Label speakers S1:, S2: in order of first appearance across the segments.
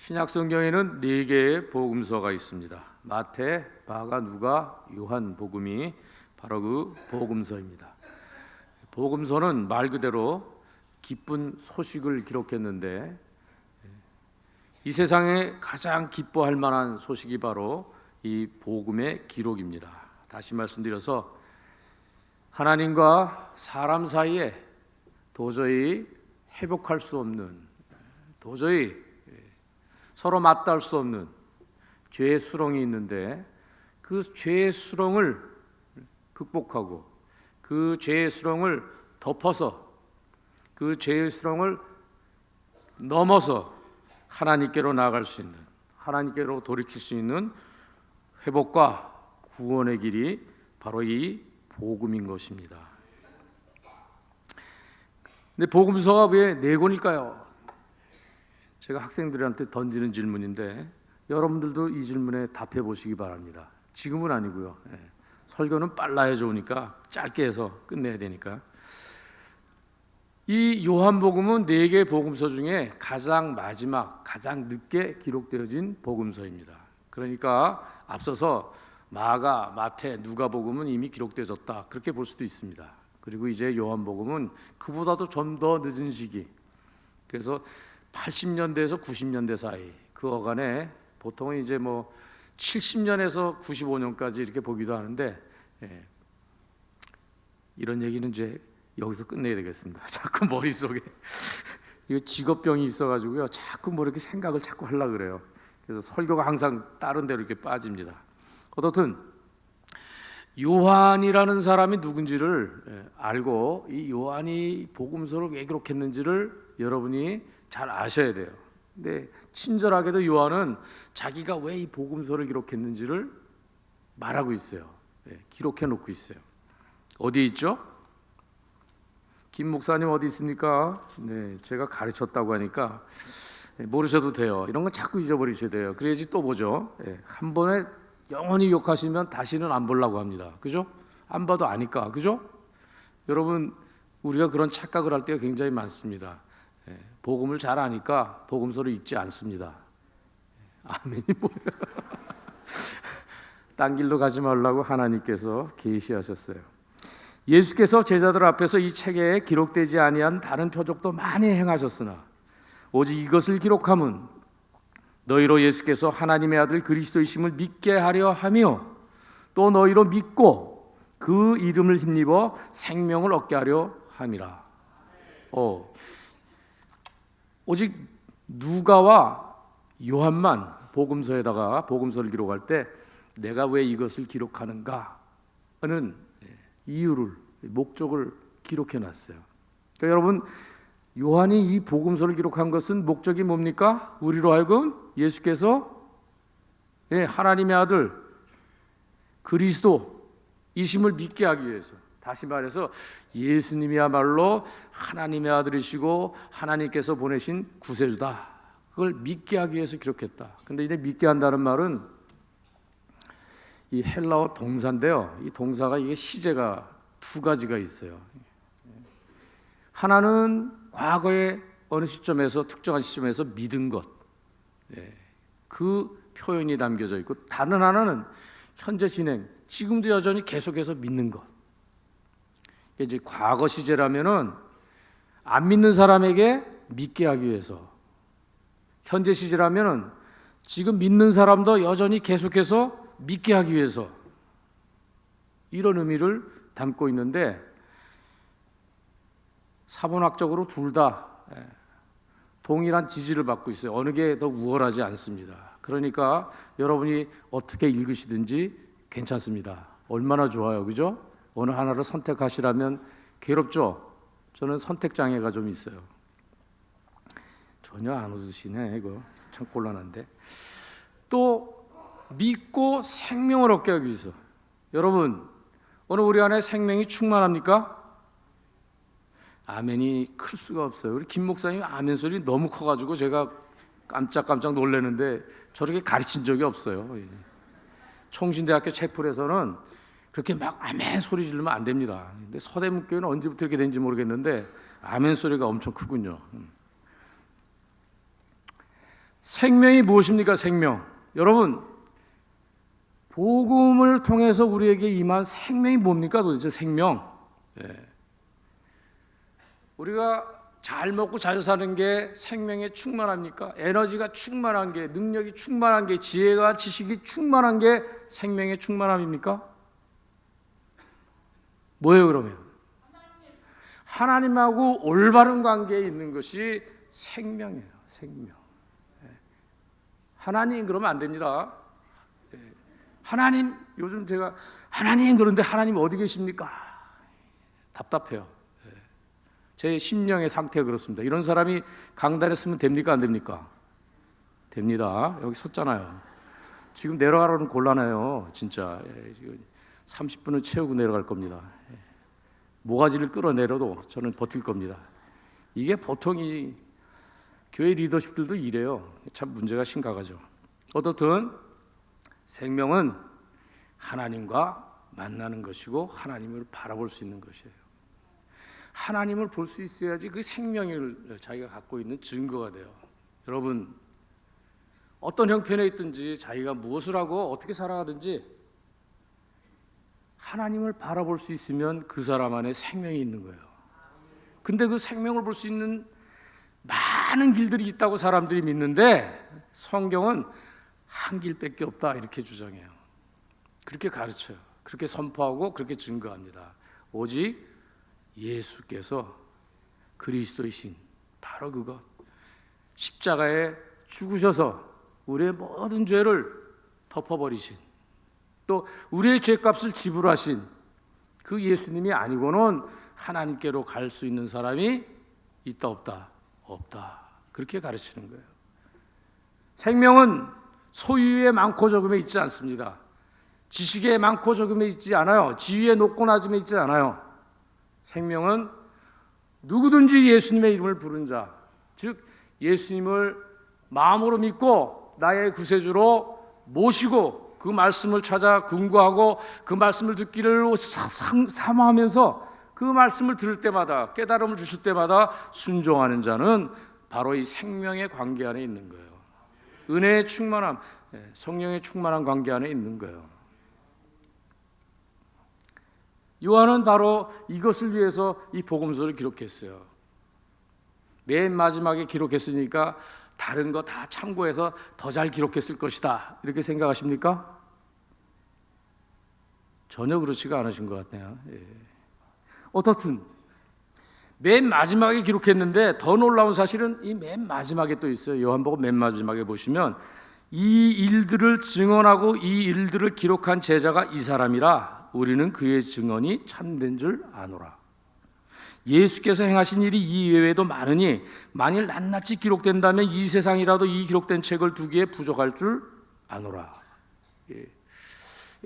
S1: 신약 성경에는 4개의 복음서가 있습니다. 마태, 마가, 누가, 요한 복음이 바로 그 복음서입니다. 복음서는 말 그대로 기쁜 소식을 기록했는데 이 세상에 가장 기뻐할 만한 소식이 바로 이 복음의 기록입니다. 다시 말씀드려서 하나님과 사람 사이에 도저히 회복할 수 없는, 도저히 서로 맞닿을 수 없는 죄의 수렁이 있는데 그 죄의 수렁을 극복하고 그 죄의 수렁을 덮어서 그 죄의 수렁을 넘어서 하나님께로 나아갈 수 있는, 하나님께로 돌이킬 수 있는 회복과 구원의 길이 바로 이 복음인 것입니다. 근데 복음서가 왜 4권일까요? 제가 학생들한테 던지는 질문인데 여러분들도 이 질문에 답해 보시기 바랍니다. 지금은 아니고요. 설교는 빨라야 좋으니까 짧게 해서 끝내야 되니까. 이 요한복음은 4개의 복음서 중에 가장 마지막, 가장 늦게 기록되어진 복음서입니다. 그러니까 앞서서 마가, 마태, 누가복음은 이미 기록되어졌다, 그렇게 볼 수도 있습니다. 그리고 이제 요한복음은 그보다도 좀 더 늦은 시기, 그래서 80년대에서 90년대 사이 그 어간에 보통은 이제 70년에서 95년까지 이렇게 보기도 하는데 이런 얘기는 이제 여기서 끝내야 되겠습니다. 자꾸 머릿속에 이거 직업병이 있어가지고요, 자꾸 이렇게 생각을 자꾸 하려고 그래요. 그래서 설교가 항상 다른 데로 이렇게 빠집니다. 어떻든 요한이라는 사람이 누군지를 알고 이 요한이 복음서를 왜 기록했는지를 여러분이 잘 아셔야 돼요. 근데 친절하게도 요한은 자기가 왜 이 복음서를 기록했는지를 말하고 있어요. 기록해 놓고 있어요. 어디 있죠? 김 목사님 어디 있습니까? 네, 제가 가르쳤다고 하니까 모르셔도 돼요. 이런 건 자꾸 잊어버리셔야 돼요. 그래야지 또 보죠. 한 번에 영원히 욕하시면 다시는 안 보려고 합니다. 그죠? 안 봐도 아니까. 그죠? 여러분, 우리가 그런 착각을 할 때가 굉장히 많습니다. 복음을 잘 아니까 복음서를 읽지 않습니다. 아멘이 뭐예요? 딴 길로 가지 말라고 하나님께서 계시하셨어요. 예수께서 제자들 앞에서 이 책에 기록되지 아니한 다른 표적도 많이 행하셨으나 오직 이것을 기록함은 너희로 예수께서 하나님의 아들 그리스도이심을 믿게 하려 하며 또 너희로 믿고 그 이름을 힘입어 생명을 얻게 하려 함이라. 오직 누가와 요한만 복음서에다가 복음서를 기록할 때 내가 왜 이것을 기록하는가 하는 이유를, 목적을 기록해 놨어요. 그러니까 여러분, 요한이 이 복음서를 기록한 것은 목적이 뭡니까? 우리로 하여금 예수께서 하나님의 아들 그리스도이심을 믿게 하기 위해서, 다시 말해서 예수님이야말로 하나님의 아들이시고 하나님께서 보내신 구세주다, 그걸 믿게 하기 위해서 기록했다. 근데 이제 믿게 한다는 말은 이 헬라어 동사인데요, 이 동사가 이게 시제가 2가지가 있어요. 하나는 과거의 어느 시점에서, 특정한 시점에서 믿은 것, 그 표현이 담겨져 있고, 다른 하나는 현재 진행, 지금도 여전히 계속해서 믿는 것. 이제 과거 시제라면은 안 믿는 사람에게 믿게 하기 위해서, 현재 시제라면은 지금 믿는 사람도 여전히 계속해서 믿게 하기 위해서, 이런 의미를 담고 있는데 사본학적으로 둘 다 동일한 지지를 받고 있어요. 어느 게 더 우월하지 않습니다. 그러니까 여러분이 어떻게 읽으시든지 괜찮습니다. 얼마나 좋아요, 그죠? 어느 하나를 선택하시라면 괴롭죠? 저는 선택장애가 좀 있어요. 전혀 안 웃으시네. 이거 참 곤란한데. 또 믿고 생명을 얻게 하기 위해서, 여러분, 오늘 우리 안에 생명이 충만합니까? 아멘이 클 수가 없어요. 우리 김 목사님 아멘 소리 너무 커가지고 제가 깜짝 놀랐는데 저렇게 가르친 적이 없어요. 총신대학교 채플에서는 그렇게 막 아멘 소리 지르면 안 됩니다. 근데 서대문교회는 언제부터 이렇게 된지 모르겠는데 아멘 소리가 엄청 크군요. 생명이 무엇입니까? 생명. 여러분, 복음을 통해서 우리에게 임한 생명이 뭡니까? 도대체 생명. 예. 우리가 잘 먹고 잘 사는 게 생명에 충만합니까? 에너지가 충만한 게, 능력이 충만한 게, 지혜가 지식이 충만한 게 생명의 충만함입니까? 뭐예요 그러면? 하나님하고 올바른 관계에 있는 것이 생명이에요. 생명. 하나님 그러면 안 됩니다. 하나님, 요즘 제가 하나님 그런데 하나님 어디 계십니까? 답답해요. 제 심령의 상태가 그렇습니다. 이런 사람이 강단에 쓰면 됩니까? 안 됩니까? 됩니다. 여기 섰잖아요. 지금 내려가려면 곤란해요. 진짜 30분은 채우고 내려갈 겁니다. 모가지를 끌어내려도 저는 버틸 겁니다. 이게 보통이 교회 리더십들도 이래요. 참 문제가 심각하죠. 어떻든 생명은 하나님과 만나는 것이고 하나님을 바라볼 수 있는 것이에요. 하나님을 볼 수 있어야지 그 생명을 자기가 갖고 있는 증거가 돼요. 여러분, 어떤 형편에 있든지 자기가 무엇을 하고 어떻게 살아가든지 하나님을 바라볼 수 있으면 그 사람 안에 생명이 있는 거예요. 근데 그 생명을 볼 수 있는 많은 길들이 있다고 사람들이 믿는데 성경은 한 길밖에 없다 이렇게 주장해요. 그렇게 가르쳐요. 그렇게 선포하고 그렇게 증거합니다. 오직 예수께서 그리스도이신 바로 그것, 십자가에 죽으셔서 우리의 모든 죄를 덮어버리신, 또 우리의 죄값을 지불하신 그 예수님이 아니고는 하나님께로 갈 수 있는 사람이 있다 없다? 없다. 그렇게 가르치는 거예요. 생명은 소유에 많고 적음에 있지 않습니다. 지식에 많고 적음에 있지 않아요. 지위에 높고 낮음에 있지 않아요. 생명은 누구든지 예수님의 이름을 부른 자, 즉 예수님을 마음으로 믿고 나의 구세주로 모시고 그 말씀을 찾아 궁구하고 그 말씀을 듣기를 사모하면서 그 말씀을 들을 때마다 깨달음을 주실 때마다 순종하는 자는 바로 이 생명의 관계 안에 있는 거예요. 은혜의 충만함, 성령의 충만한 관계 안에 있는 거예요. 요한은 바로 이것을 위해서 이 복음서를 기록했어요. 맨 마지막에 기록했으니까 다른 거 다 참고해서 더 잘 기록했을 것이다 이렇게 생각하십니까? 전혀 그렇지가 않으신 것 같네요. 어떻든 맨 마지막에 기록했는데 더 놀라운 사실은 이 맨 마지막에 또 있어요. 요한복음 맨 마지막에 보시면 이 일들을 증언하고 이 일들을 기록한 제자가 이 사람이라 우리는 그의 증언이 참된 줄 아노라. 예수께서 행하신 일이 이 외에도 많으니 만일 낱낱이 기록된다면 이 세상이라도 이 기록된 책을 두기에 부족할 줄 아노라.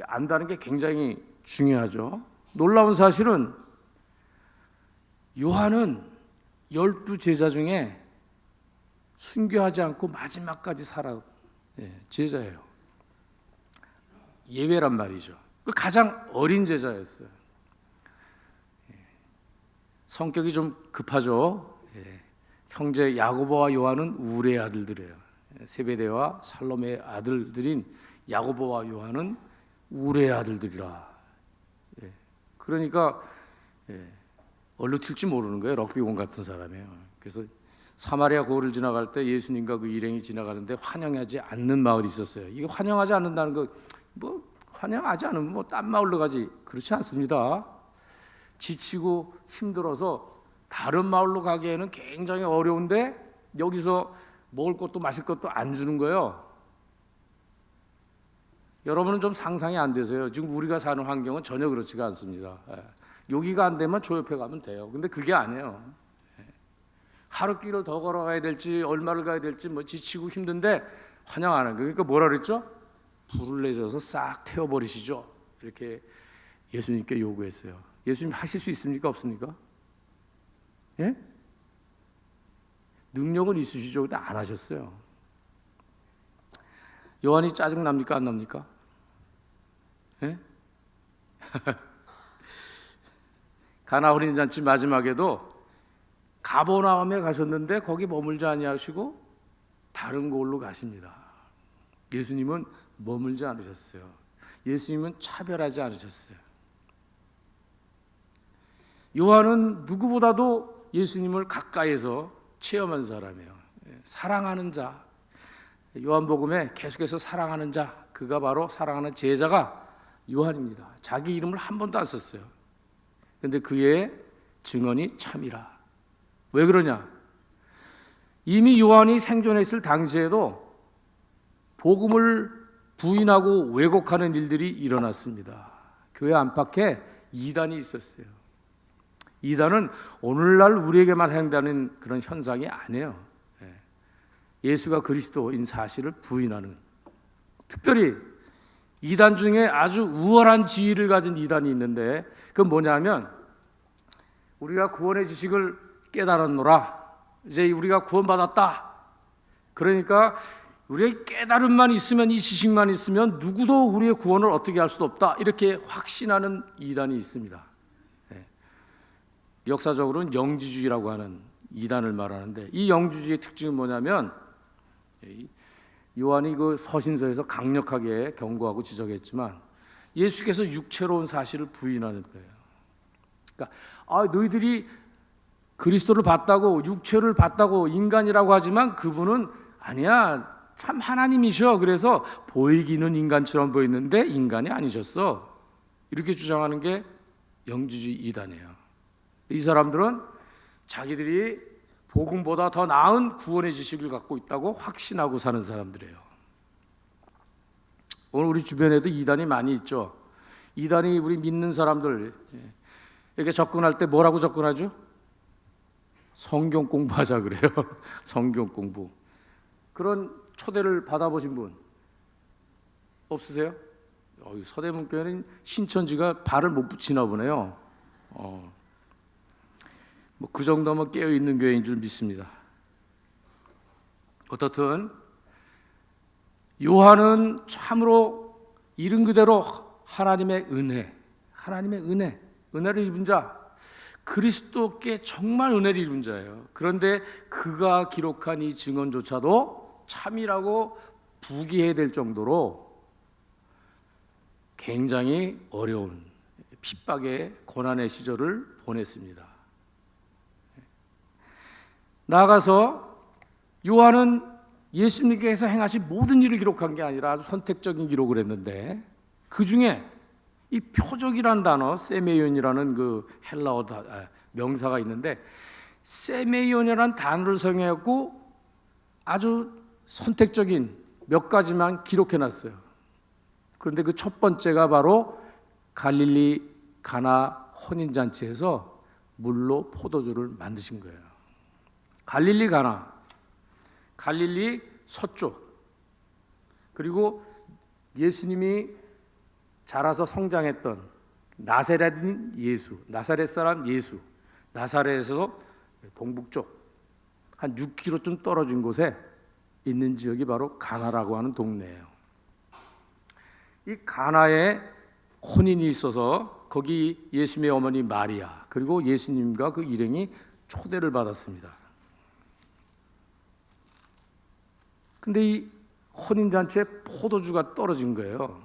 S1: 안다는 게 굉장히 중요하죠. 놀라운 사실은 요한은 12 제자 중에 순교하지 않고 마지막까지 살아 제자예요. 예외란 말이죠. 가장 어린 제자였어요. 성격이 좀 급하죠. 형제 야고보와 요한은 우레의 아들들이에요. 세베대와 살로메의 아들들인 야고보와 요한은 우레의 아들들이라. 그러니까 얼로 튈지 모르는 거예요. 럭비공 같은 사람이에요. 그래서 사마리아 고을을 지나갈 때 예수님과 그 일행이 지나가는데 환영하지 않는 마을이 있었어요. 이게 환영하지 않는다는 거, 뭐 환영하지 않으면 뭐 딴 마을로 가지, 그렇지 않습니다. 지치고 힘들어서 다른 마을로 가기에는 굉장히 어려운데 여기서 먹을 것도 마실 것도 안 주는 거예요. 여러분은 좀 상상이 안 되세요. 지금 우리가 사는 환경은 전혀 그렇지가 않습니다. 여기가 안 되면 저 옆에 가면 돼요. 근데 그게 아니에요. 하루 길을 더 걸어가야 될지 얼마를 가야 될지 뭐 지치고 힘든데 환영 안 해요. 그러니까 뭐라 그랬죠? 불을 내줘서 싹 태워버리시죠. 이렇게 예수님께 요구했어요. 예수님 하실 수 있습니까? 없습니까? 예? 능력은 있으시죠. 근데 안 하셨어요. 요한이 짜증 납니까? 안 납니까? 예? 가나 어린 잔치 마지막에도 가버나움에 가셨는데 거기 머물지 아니하시고 다른 곳으로 가십니다. 예수님은 머물지 않으셨어요. 예수님은 차별하지 않으셨어요. 요한은 누구보다도 예수님을 가까이에서 체험한 사람이에요. 사랑하는 자, 요한복음에 계속해서 사랑하는 자, 그가 바로 사랑하는 제자가 요한입니다. 자기 이름을 한 번도 안 썼어요. 그런데 그의 증언이 참이라. 왜 그러냐? 이미 요한이 생존했을 당시에도 복음을 부인하고 왜곡하는 일들이 일어났습니다. 교회 안팎에 이단이 있었어요. 이단은 오늘날 우리에게만 행하는 그런 현상이 아니에요. 예수가 그리스도인 사실을 부인하는, 특별히 이단 중에 아주 우월한 지위를 가진 이단이 있는데, 그건 뭐냐면 우리가 구원의 지식을 깨달았노라, 이제 우리가 구원받았다, 그러니까 우리의 깨달음만 있으면, 이 지식만 있으면 누구도 우리의 구원을 어떻게 할 수도 없다, 이렇게 확신하는 이단이 있습니다. 역사적으로는 영지주의라고 하는 이단을 말하는데, 이 영지주의의 특징은 뭐냐면 요한이 그 서신서에서 강력하게 경고하고 지적했지만 예수께서 육체로 온 사실을 부인하는 거예요. 그러니까 너희들이 그리스도를 봤다고, 육체를 봤다고, 인간이라고 하지만 그분은 아니야, 참 하나님이셔. 그래서 보이기는 인간처럼 보이는데 인간이 아니셨어. 이렇게 주장하는 게 영지주의 이단이에요. 이 사람들은 자기들이 복음보다 더 나은 구원의 지식을 갖고 있다고 확신하고 사는 사람들이에요. 오늘 우리 주변에도 이단이 많이 있죠. 이단이 우리 믿는 사람들 이렇게 접근할 때 뭐라고 접근하죠? 성경 공부하자 그래요. 성경 공부. 그런 초대를 받아보신 분 없으세요? 서대문교회는 신천지가 발을 못 붙이나 보네요. 그 정도면 깨어있는 교회인 줄 믿습니다. 어떻든 요한은 참으로 이름 그대로 하나님의 은혜를 입은 자, 그리스도께 정말 은혜를 입은 자예요. 그런데 그가 기록한 이 증언조차도 참이라고 부기해야 될 정도로 굉장히 어려운 핍박의 고난의 시절을 보냈습니다. 나아가서 요한은 예수님께서 행하신 모든 일을 기록한 게 아니라 아주 선택적인 기록을 했는데, 그 중에 이 표적이라는 단어, 세메이온이라는 그 헬라어 명사가 있는데, 세메이온이라는 단어를 사용하고 아주 선택적인 몇 가지만 기록해놨어요. 그런데 그 첫 번째가 바로 갈릴리 가나 혼인잔치에서 물로 포도주를 만드신 거예요. 갈릴리 가나, 갈릴리 서쪽, 그리고 예수님이 자라서 성장했던 나사렛인 예수, 나사렛 사람 예수, 나사렛에서 동북쪽 한 6km쯤 떨어진 곳에 있는 지역이 바로 가나라고 하는 동네예요. 이 가나에 혼인이 있어서 거기 예수님의 어머니 마리아, 그리고 예수님과 그 일행이 초대를 받았습니다. 근데 이 혼인잔치에 포도주가 떨어진 거예요.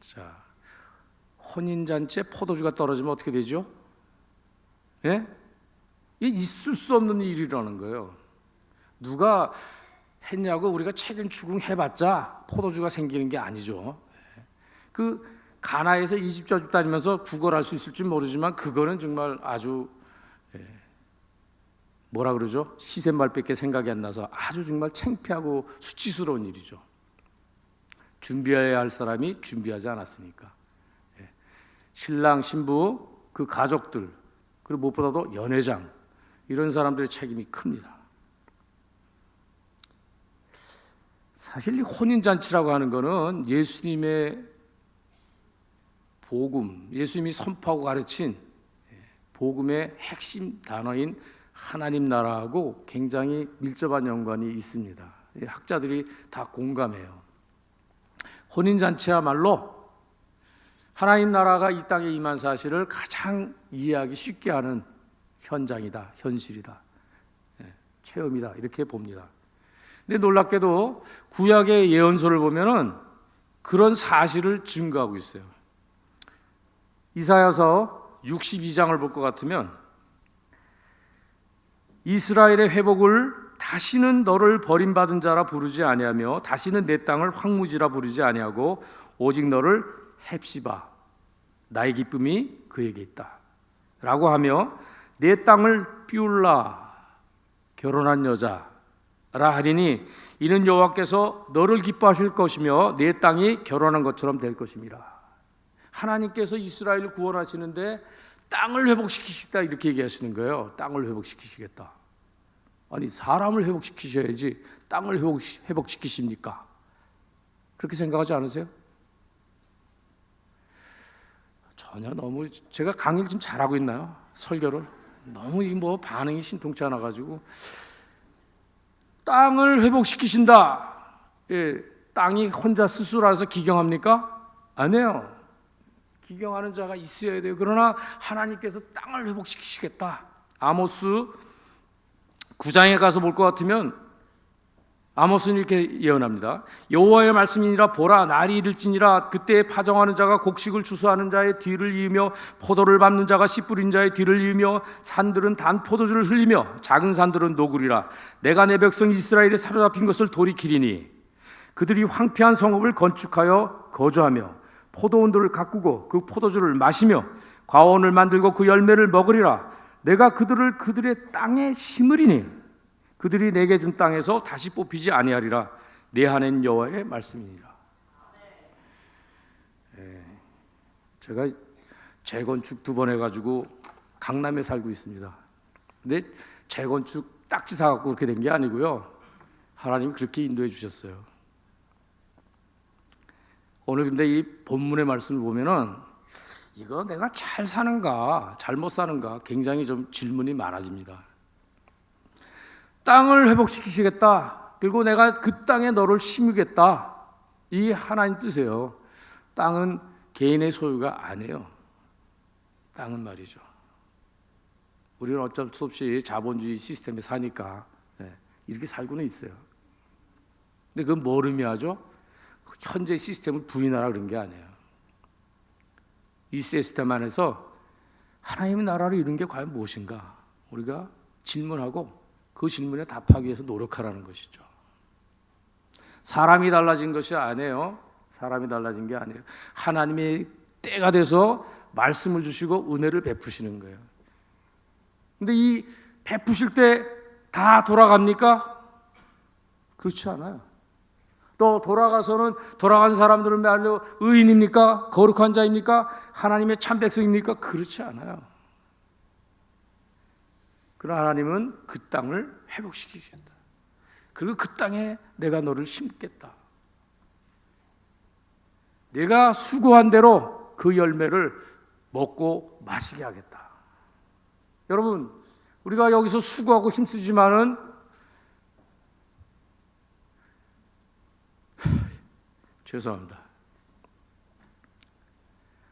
S1: 자, 혼인잔치에 포도주가 떨어지면 어떻게 되죠? 예? 이게 있을 수 없는 일이라는 거예요. 누가 했냐고 우리가 책임 추궁해봤자 포도주가 생기는 게 아니죠. 그 가나에서 20자 다니면서 구걸할 수 있을지 모르지만 그거는 정말 아주 뭐라 그러죠? 시샘말밖에 생각이 안 나서 아주 정말 창피하고 수치스러운 일이죠. 준비해야 할 사람이 준비하지 않았으니까. 신랑, 신부, 그 가족들, 그리고 무엇보다도 연회장, 이런 사람들의 책임이 큽니다. 사실 이 혼인잔치라고 하는 거는 예수님의 복음, 예수님이 선포하고 가르친 복음의 핵심 단어인 하나님 나라하고 굉장히 밀접한 연관이 있습니다. 학자들이 다 공감해요. 혼인잔치야말로 하나님 나라가 이 땅에 임한 사실을 가장 이해하기 쉽게 하는 현장이다, 현실이다, 체험이다, 이렇게 봅니다. 근데 놀랍게도 구약의 예언서를 보면은 그런 사실을 증거하고 있어요. 이사야서 62장을 볼 것 같으면 이스라엘의 회복을 다시는 너를 버림받은 자라 부르지 아니하며 다시는 내 땅을 황무지라 부르지 아니하고 오직 너를 헵시바 나의 기쁨이 그에게 있다 라고 하며 내 땅을 비울라 결혼한 여자라 하리니 이는 여호와께서 너를 기뻐하실 것이며 내 땅이 결혼한 것처럼 될 것입니다. 하나님께서 이스라엘을 구원하시는데 땅을 회복시키시겠다 이렇게 얘기하시는 거예요. 땅을 회복시키시겠다. 아니 사람을 회복시키셔야지 땅을 회복시키십니까? 그렇게 생각하지 않으세요? 전혀 너무 제가 강의를 좀 잘하고 있나요? 설교를? 너무 뭐 반응이 신통치 않아가지고 땅을 회복시키신다. 예, 땅이 혼자 스스로 알아서 기경합니까? 아니에요. 기경하는 자가 있어야 돼요. 그러나 하나님께서 땅을 회복시키시겠다. 아모스 9장에 가서 볼 것 같으면 아모스는 이렇게 예언합니다. 여호와의 말씀이니라 보라 날이 이를지니라 그때 파종하는 자가 곡식을 추수하는 자의 뒤를 이으며 포도를 밟는 자가 씨 뿌린 자의 뒤를 이으며 산들은 단 포도주를 흘리며 작은 산들은 노구리라. 내가 내 백성 이스라엘에 사로잡힌 것을 돌이키리니 그들이 황폐한 성읍을 건축하여 거주하며 포도원들을 가꾸고 그 포도주를 마시며 과원을 만들고 그 열매를 먹으리라. 내가 그들을 그들의 땅에 심으리니 그들이 내게 준 땅에서 다시 뽑히지 아니하리라. 내 하나님 여호와의 말씀이니라. 제가 재건축 2번 해가지고 강남에 살고 있습니다. 근데 재건축 딱지 사갖고 그렇게 된 게 아니고요. 하나님이 그렇게 인도해 주셨어요. 오늘 근데 이 본문의 말씀을 보면은 이거 내가 잘 사는가 잘못 사는가 굉장히 좀 질문이 많아집니다. 땅을 회복시키시겠다. 그리고 내가 그 땅에 너를 심으겠다. 이 하나님 뜻이에요. 땅은 개인의 소유가 아니에요. 땅은 말이죠. 우리는 어쩔 수 없이 자본주의 시스템에 사니까 이렇게 살고는 있어요. 근데 그건 뭘 의미하죠? 현재 시스템을 부인하라 그런 게 아니에요. 이 시스템 안에서 하나님의 나라를 이룬 게 과연 무엇인가? 우리가 질문하고 그 질문에 답하기 위해서 노력하라는 것이죠. 사람이 달라진 것이 아니에요. 사람이 달라진 게 아니에요. 하나님의 때가 돼서 말씀을 주시고 은혜를 베푸시는 거예요. 근데 이 베푸실 때 다 돌아갑니까? 그렇지 않아요. 또 돌아가서는 돌아간 사람들은 말로 의인입니까? 거룩한 자입니까? 하나님의 참 백성입니까? 그렇지 않아요. 그러나 하나님은 그 땅을 회복시키겠다. 그리고 그 땅에 내가 너를 심겠다. 내가 수고한 대로 그 열매를 먹고 마시게 하겠다. 여러분, 우리가 여기서 수고하고 힘쓰지만은 죄송합니다.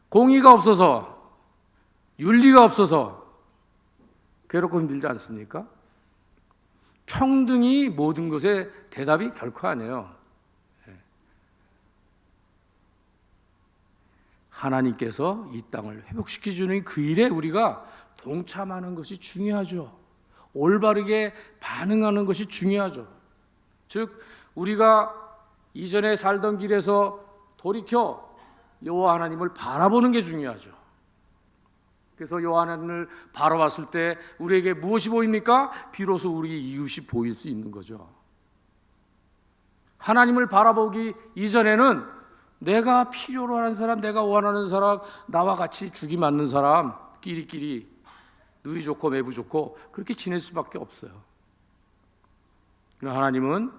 S1: 공의가 없어서, 윤리가 없어서 괴롭고 힘들지 않습니까? 평등이 모든 것의 대답이 결코 아니에요. 하나님께서 이 땅을 회복시켜주는 그 일에 우리가 동참하는 것이 중요하죠. 올바르게 반응하는 것이 중요하죠. 즉 우리가 이전에 살던 길에서 돌이켜 여호와 하나님을 바라보는 게 중요하죠. 그래서 여호와 하나님을 바라봤을 때 우리에게 무엇이 보입니까? 비로소 우리 이웃이 보일 수 있는 거죠. 하나님을 바라보기 이전에는 내가 필요로 하는 사람, 내가 원하는 사람, 나와 같이 죽이 맞는 사람 끼리끼리 누이 좋고 매부 좋고 그렇게 지낼 수밖에 없어요. 하나님은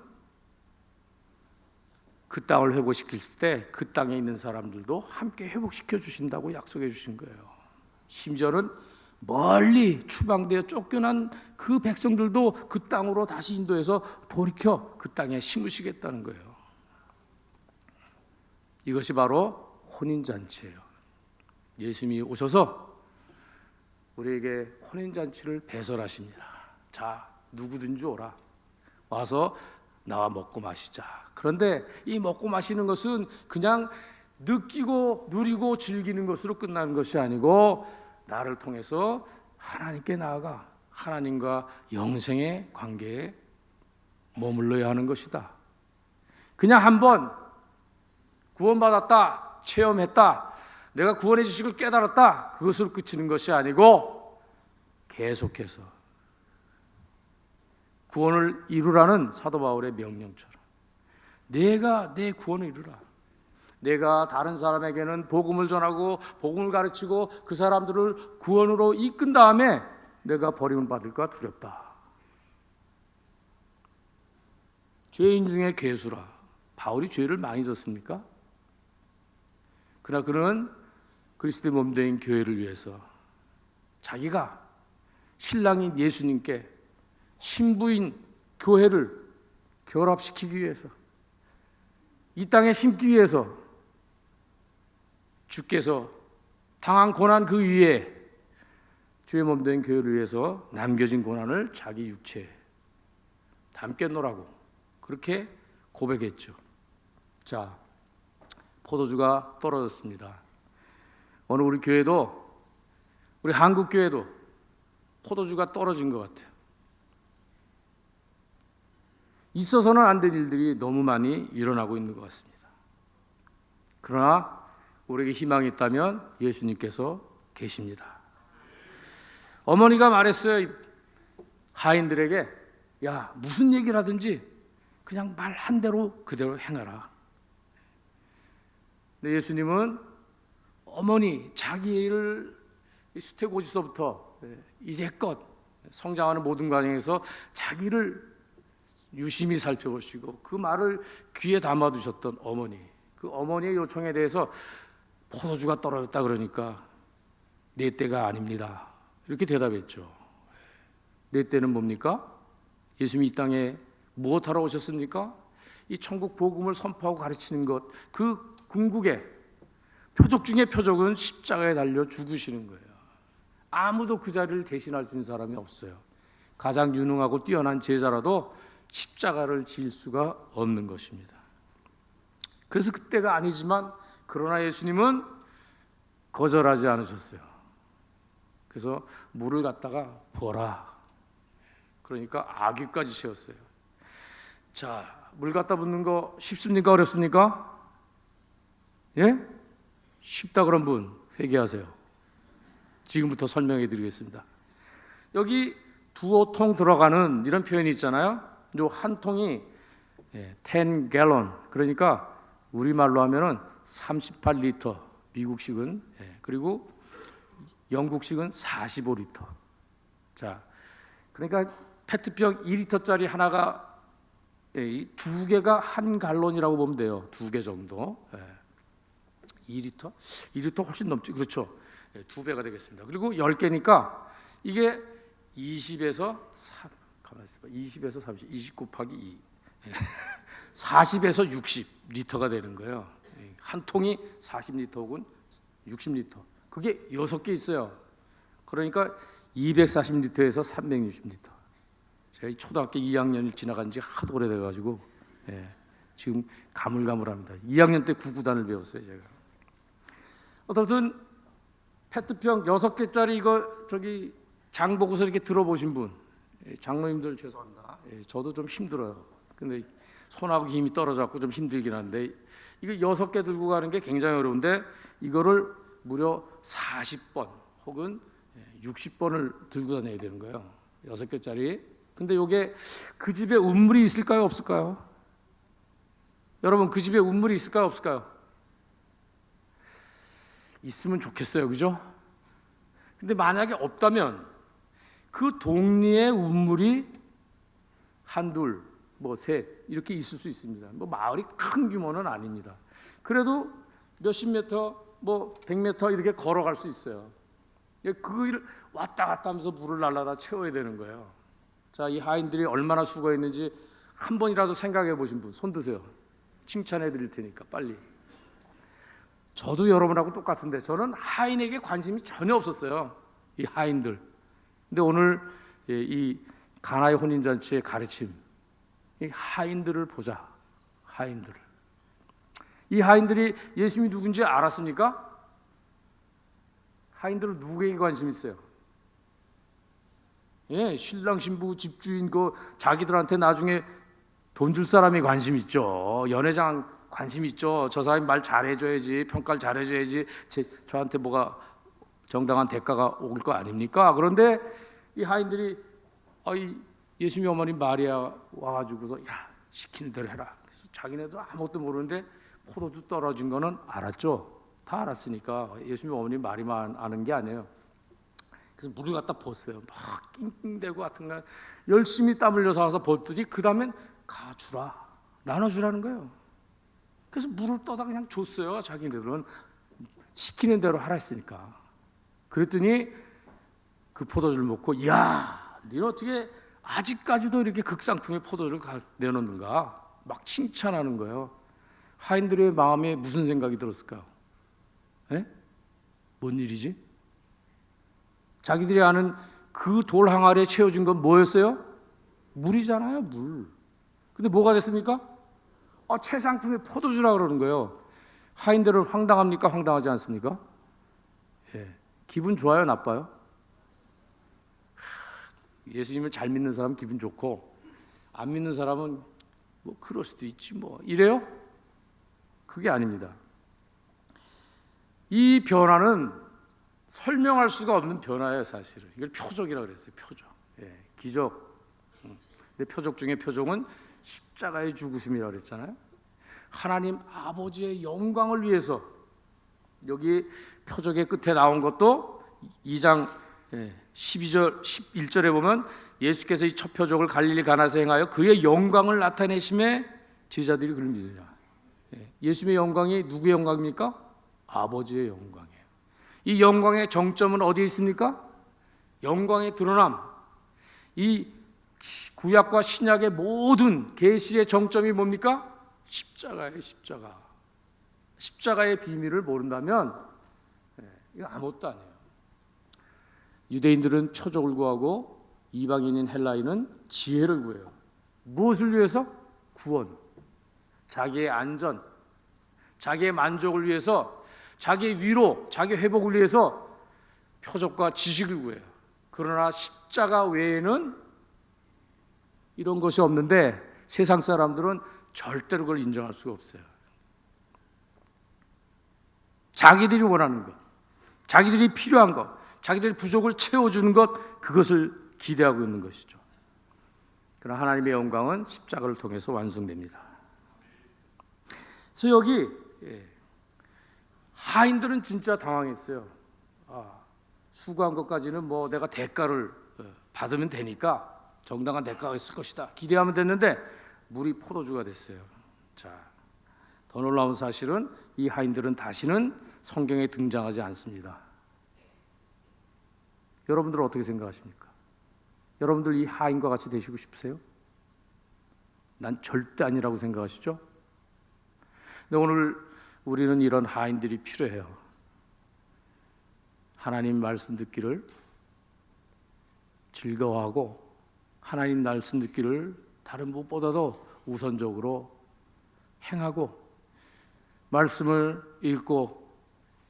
S1: 그 땅을 회복시킬 때 그 땅에 있는 사람들도 함께 회복시켜 주신다고 약속해 주신 거예요. 심지어는 멀리 추방되어 쫓겨난 그 백성들도 그 땅으로 다시 인도해서 돌이켜 그 땅에 심으시겠다는 거예요. 이것이 바로 혼인잔치예요. 예수님이 오셔서 우리에게 혼인잔치를 배설하십니다. 자, 누구든지 오라. 와서 나와 먹고 마시자. 그런데 이 먹고 마시는 것은 그냥 느끼고 누리고 즐기는 것으로 끝나는 것이 아니고 나를 통해서 하나님께 나아가 하나님과 영생의 관계에 머물러야 하는 것이다. 그냥 한번 구원받았다, 체험했다, 내가 구원의 지식을 깨달았다, 그것으로 그치는 것이 아니고 계속해서 구원을 이루라는 사도 바울의 명령처럼 내가 내 구원을 이루라. 내가 다른 사람에게는 복음을 전하고 복음을 가르치고 그 사람들을 구원으로 이끈 다음에 내가 버림을 받을까 두렵다. 죄인 중에 괴수라. 바울이 죄를 많이 졌습니까? 그러나 그는 그리스도의 몸된 교회를 위해서 자기가 신랑인 예수님께 신부인 교회를 결합시키기 위해서 이 땅에 심기 위해서 주께서 당한 고난 그 위에 주의 몸된 교회를 위해서 남겨진 고난을 자기 육체에 담겠노라고 그렇게 고백했죠. 자, 포도주가 떨어졌습니다. 어느 우리 교회도, 우리 한국 교회도 포도주가 떨어진 것 같아요. 있어서는 안 될 일들이 너무 많이 일어나고 있는 것 같습니다. 그러나 우리에게 희망이 있다면 예수님께서 계십니다. 어머니가 말했어요. 하인들에게, 야, 무슨 얘기를 하든지 그냥 말한 대로 그대로 행하라. 근데 예수님은 어머니 자기를 수태고지서부터 이제껏 성장하는 모든 과정에서 자기를 유심히 살펴보시고 그 말을 귀에 담아두셨던 어머니, 그 어머니의 요청에 대해서 포도주가 떨어졌다 그러니까 내 때가 아닙니다 이렇게 대답했죠. 내 때는 뭡니까? 예수님이 이 땅에 무엇하러 오셨습니까? 이 천국 복음을 선포하고 가르치는 것, 그 궁극의 표적 중에 표적은 십자가에 달려 죽으시는 거예요. 아무도 그 자리를 대신할 수 있는 사람이 없어요. 가장 유능하고 뛰어난 제자라도 십자가를 질 수가 없는 것입니다. 그래서 그때가 아니지만 그러나 예수님은 거절하지 않으셨어요. 그래서 물을 갖다가 부어라. 그러니까 아귀까지 채웠어요. 자, 물 갖다 붓는 거 쉽습니까? 어렵습니까? 예? 쉽다 그런 분 회개하세요. 지금부터 설명해 드리겠습니다. 여기 두어 통 들어가는 이런 표현이 있잖아요. 요 한 통이 10 갤런, 그러니까 우리말로 하면은 38리터, 미국식은, 그리고 영국식은 45리터. 자, 그러니까 페트병 2리터짜리 하나가, 이 두 개가 한 갈론이라고 보면 돼요. 두 개 정도. 2리터? 2리터 훨씬 넘지. 그렇죠. 두 배가 되겠습니다. 그리고 10개니까 이게 20에서 3, 가만히 있어봐. 20에서 30, 20 곱하기 2. 40에서 60리터가 되는 거예요. 한 통이 40리터 혹은 60리터. 그게 6개 있어요. 그러니까 240리터에서 360리터. 제가 초등학교 2학년을 지나간 지 하도 오래돼가지고 지금 가물가물합니다. 2학년 때 구구단을 배웠어요, 제가. 어떻든 페트병 6개짜리 이거 저기 장 보고서 이렇게 들어보신 분, 장로님들 죄송합니다. 저도 좀 힘들어요. 근데 손하고 힘이 떨어져갖고 좀 힘들긴 한데 이거 6개 들고 가는 게 굉장히 어려운데 이거를 무려 40번 혹은 60번을 들고 다녀야 되는 거예요. 6개짜리. 근데 이게 그 집에 운물이 있을까요? 없을까요? 여러분, 그 집에 운물이 있을까요? 없을까요? 있으면 좋겠어요. 그죠? 근데 만약에 없다면 그 동리에 운물이 한둘, 뭐 셋 이렇게 있을 수 있습니다. 뭐 마을이 큰 규모는 아닙니다. 그래도 몇십 미터, 뭐 100m 이렇게 걸어갈 수 있어요. 그 일을 왔다 갔다 하면서 물을 날라다 채워야 되는 거예요. 자, 이 하인들이 얼마나 수고했는지 한 번이라도 생각해 보신 분 손 드세요. 칭찬해 드릴 테니까 빨리. 저도 여러분하고 똑같은데 저는 하인에게 관심이 전혀 없었어요. 이 하인들. 근데 오늘 이 가나의 혼인잔치의 가르침, 이 하인들을 보자. 하인들을. 이 하인들이 예수님이 누군지 알았습니까? 하인들은 누구에게 관심 있어요? 예, 신랑 신부 집주인 자기들한테 나중에 돈 줄 사람이 관심 있죠. 연회장 관심 있죠. 저 사람이 말 잘해줘야지, 평가를 잘해줘야지 저한테 뭐가 정당한 대가가 올 거 아닙니까? 그런데 이 하인들이 예수님 어머니 마리아 와가지고서 야, 시키는 대로 해라. 그래서 자기네들 아무것도 모르는데 포도주 떨어진 거는 알았죠. 다 알았으니까 예수님 어머니 말이만 아는 게 아니에요. 그래서 물을 갖다 붓어요. 막 낑낑대고 같은 날 열심히 땀 흘려서 와서 붓더니 그 다음엔 가주라, 나눠주라는 거예요. 그래서 물을 떠다 그냥 줬어요. 자기네들은 시키는 대로 하라 했으니까. 그랬더니 그 포도주를 먹고 야, 너는 어떻게 아직까지도 이렇게 극상품의 포도주를 내놓는가? 막 칭찬하는 거예요. 하인들의 마음에 무슨 생각이 들었을까요? 에? 뭔 일이지? 자기들이 아는 그 돌 항아리에 채워진 건 뭐였어요? 물이잖아요, 물. 근데 뭐가 됐습니까? 최상품의 포도주라 그러는 거예요. 하인들은 황당합니까? 황당하지 않습니까? 예. 기분 좋아요, 나빠요? 예수님을 잘 믿는 사람은 기분 좋고 안 믿는 사람은 뭐 그럴 수도 있지 뭐 이래요? 그게 아닙니다. 이 변화는 설명할 수가 없는 변화예요, 사실은. 이걸 표적이라고 그랬어요, 표적. 예, 기적. 근데 표적 중에 표적은 십자가의 죽으심이라고 그랬잖아요. 하나님 아버지의 영광을 위해서, 여기 표적의 끝에 나온 것도 2장 12절, 11절에 보면 예수께서 이 첫 표적을 갈릴리 가나에서 행하여 그의 영광을 나타내심에 제자들이 그를 믿으냐. 예수님의 영광이 누구의 영광입니까? 아버지의 영광이에요. 이 영광의 정점은 어디에 있습니까? 영광의 드러남. 이 구약과 신약의 모든 계시의 정점이 뭡니까? 십자가예요, 십자가. 십자가의 비밀을 모른다면 이거 아무것도 아니에요. 유대인들은 표적을 구하고 이방인인 헬라인은 지혜를 구해요. 무엇을 위해서? 구원, 자기의 안전, 자기의 만족을 위해서, 자기의 위로, 자기의 회복을 위해서 표적과 지식을 구해요. 그러나 십자가 외에는 이런 것이 없는데 세상 사람들은 절대로 그걸 인정할 수가 없어요. 자기들이 원하는 것, 자기들이 필요한 것, 자기들의 부족을 채워주는 것, 그것을 기대하고 있는 것이죠. 그러나 하나님의 영광은 십자가를 통해서 완성됩니다. 그래서 여기 하인들은 진짜 당황했어요. 수고한 것까지는 뭐 내가 대가를 받으면 되니까 정당한 대가가 있을 것이다 기대하면 됐는데 물이 포도주가 됐어요. 자, 더 놀라운 사실은 이 하인들은 다시는 성경에 등장하지 않습니다. 여러분들은 어떻게 생각하십니까? 여러분들 이 하인과 같이 되시고 싶으세요? 난 절대 아니라고 생각하시죠? 근데 오늘 우리는 이런 하인들이 필요해요. 하나님 말씀 듣기를 즐거워하고 하나님 말씀 듣기를 다른 무엇보다도 우선적으로 행하고 말씀을 읽고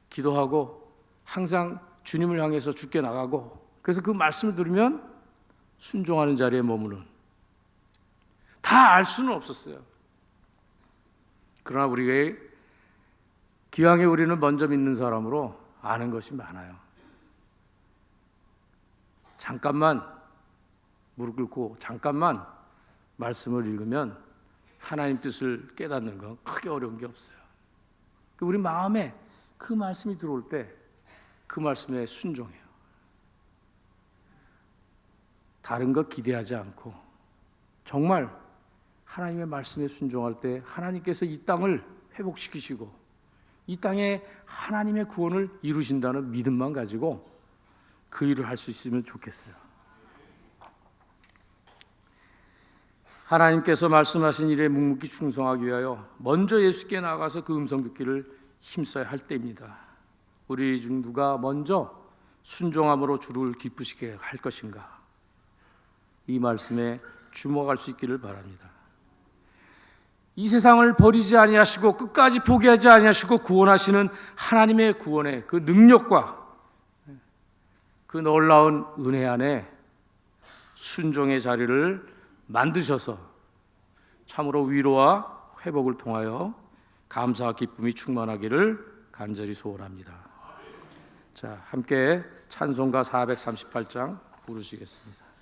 S1: 기도하고 항상 주님을 향해서 주께 나가고, 그래서 그 말씀을 들으면 순종하는 자리에 머무는, 다 알 수는 없었어요. 그러나 우리가 기왕에 우리는 먼저 믿는 사람으로 아는 것이 많아요. 잠깐만 무릎 꿇고 잠깐만 말씀을 읽으면 하나님 뜻을 깨닫는 건 크게 어려운 게 없어요. 우리 마음에 그 말씀이 들어올 때 그 말씀에 순종해요. 다른 것 기대하지 않고 정말 하나님의 말씀에 순종할 때 하나님께서 이 땅을 회복시키시고 이 땅에 하나님의 구원을 이루신다는 믿음만 가지고 그 일을 할 수 있으면 좋겠어요. 하나님께서 말씀하신 일에 묵묵히 충성하기 위하여 먼저 예수께 나가서 그 음성 듣기를 힘써야 할 때입니다. 우리 중 누가 먼저 순종함으로 주를 기쁘시게 할 것인가? 이 말씀에 주목할 수 있기를 바랍니다. 이 세상을 버리지 아니하시고 끝까지 포기하지 아니하시고 구원하시는 하나님의 구원의 그 능력과 그 놀라운 은혜 안에 순종의 자리를 만드셔서 참으로 위로와 회복을 통하여 감사와 기쁨이 충만하기를 간절히 소원합니다. 자, 함께 찬송가 438장 부르시겠습니다.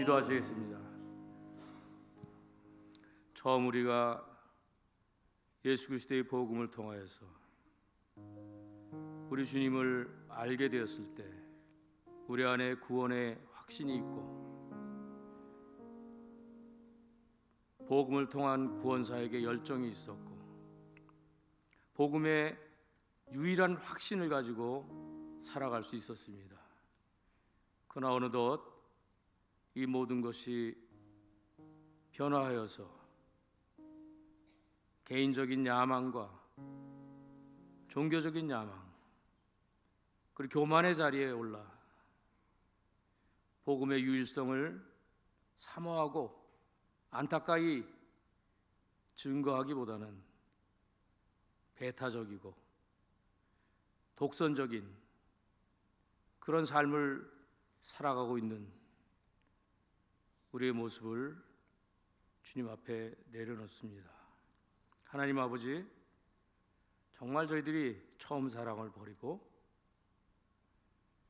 S1: 기도하시겠습니다. 처음 우리가 예수 그리스도의 복음을 통하여서 우리 주님을 알게 되었을 때 우리 안에 구원의 확신이 있고 복음을 통한 구원사에게 열정이 있었고 복음의 유일한 확신을 가지고 살아갈 수 있었습니다. 그러나 어느덧 이 모든 것이 변화하여서 개인적인 야망과 종교적인 야망 그리고 교만의 자리에 올라 복음의 유일성을 사모하고 안타까이 증거하기보다는 배타적이고 독선적인 그런 삶을 살아가고 있는 우리의 모습을 주님 앞에 내려놓습니다. 하나님 아버지, 정말 저희들이 처음 사랑을 버리고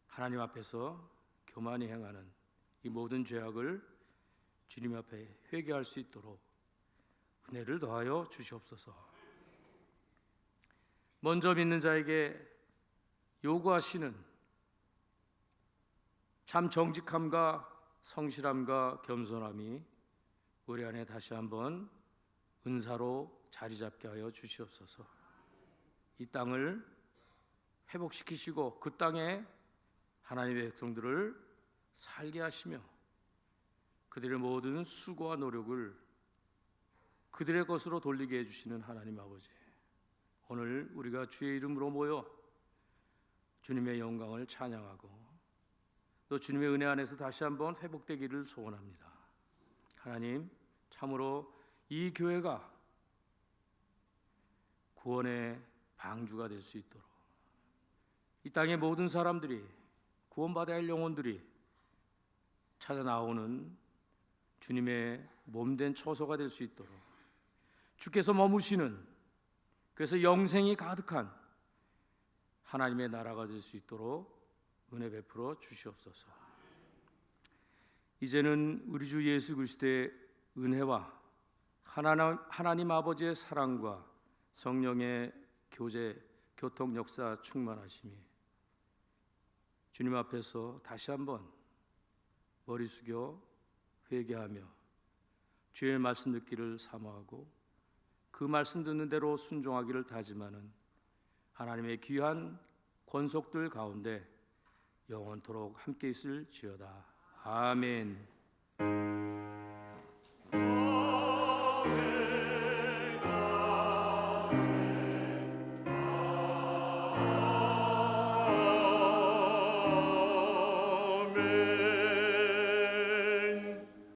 S1: 하나님 앞에서 교만히 행하는 이 모든 죄악을 주님 앞에 회개할 수 있도록 은혜를 더하여 주시옵소서. 먼저 믿는 자에게 요구하시는 참 정직함과 성실함과 겸손함이 우리 안에 다시 한번 은사로 자리 잡게 하여 주시옵소서. 이 땅을 회복시키시고 그 땅에 하나님의 백성들을 살게 하시며 그들의 모든 수고와 노력을 그들의 것으로 돌리게 해주시는 하나님 아버지, 오늘 우리가 주의 이름으로 모여 주님의 영광을 찬양하고 또 주님의 은혜 안에서 다시 한번 회복되기를 소원합니다. 하나님, 참으로 이 교회가 구원의 방주가 될 수 있도록 이 땅의 모든 사람들이 구원받아야 할 영혼들이 찾아 나오는 주님의 몸된 처소가 될 수 있도록, 주께서 머무시는, 그래서 영생이 가득한 하나님의 나라가 될 수 있도록 은혜 베풀어 주시옵소서. 이제는 우리 주 예수 그리스도의 은혜와 하나님 아버지의 사랑과 성령의 교제, 교통 역사 충만하심이 주님 앞에서 다시 한번 머리 숙여 회개하며 주의 말씀 듣기를 사모하고 그 말씀 듣는 대로 순종하기를 다짐하는 하나님의 귀한 권속들 가운데 영원토록 함께 있을지어다. 아멘.